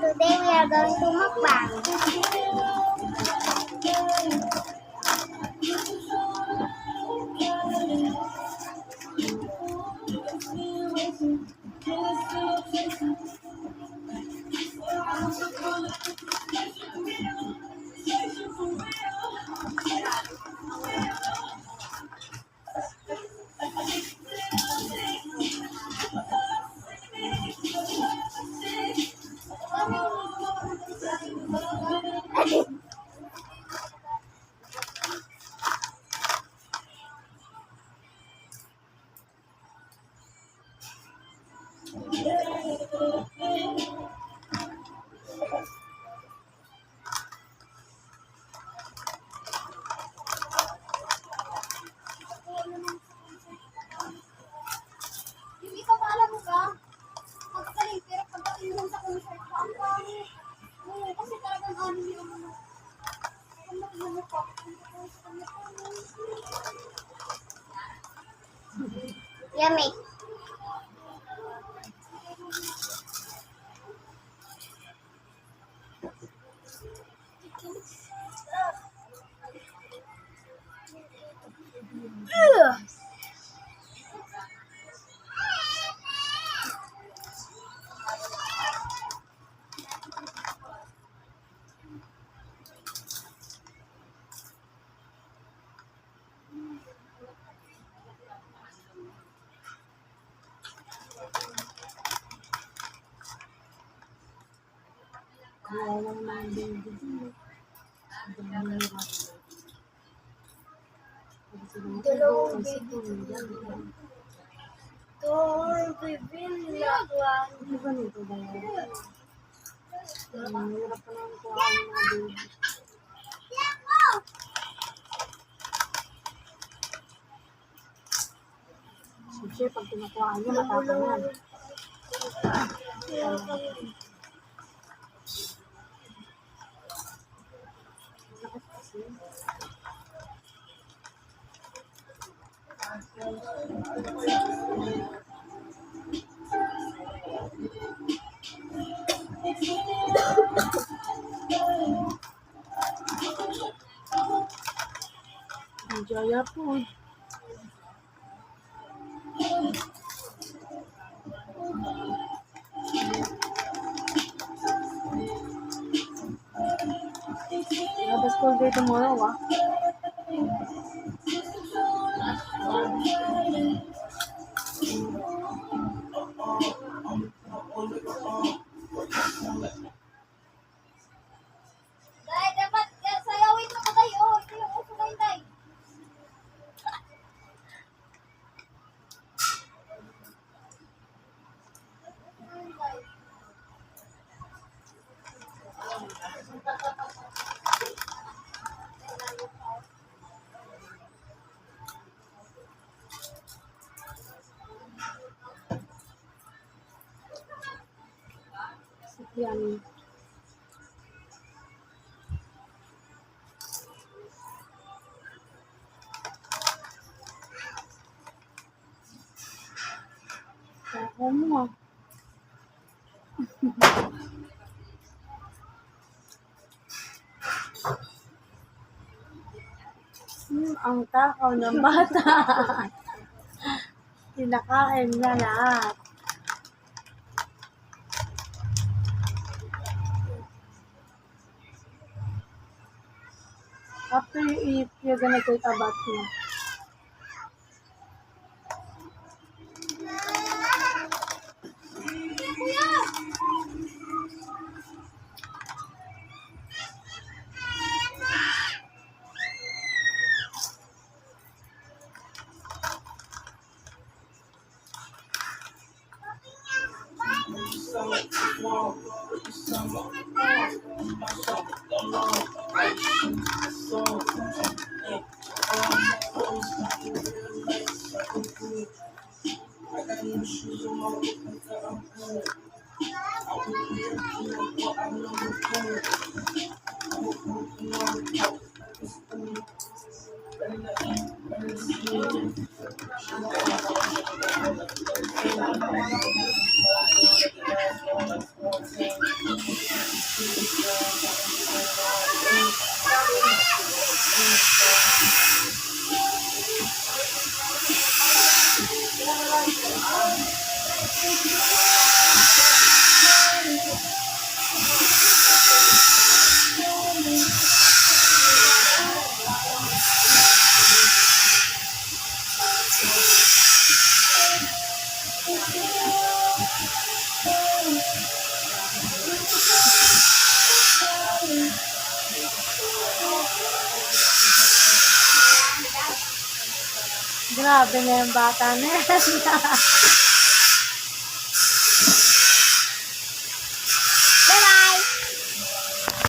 Today we are going to mukbang. Hindi ka ba alam mo ka? Magkaling pero pagdating sa concert pa ang kami. Oo, kasi talagang ano yung ano. Ano pa? Yummy. Dalawang baby Siyempre, pag tinakuhaan niya, matapang yan. Enjoy your food. Have a school day tomorrow, ah. Day, dapat sayawin mo ko tayo. Oh, ito yung uso kayo, Day. Yummy. Ako mo, ah. Ang takaw ng bata. Kinakain niya lahat. After you eat, you're gonna take a bath na. Grabe na yung bata na yan.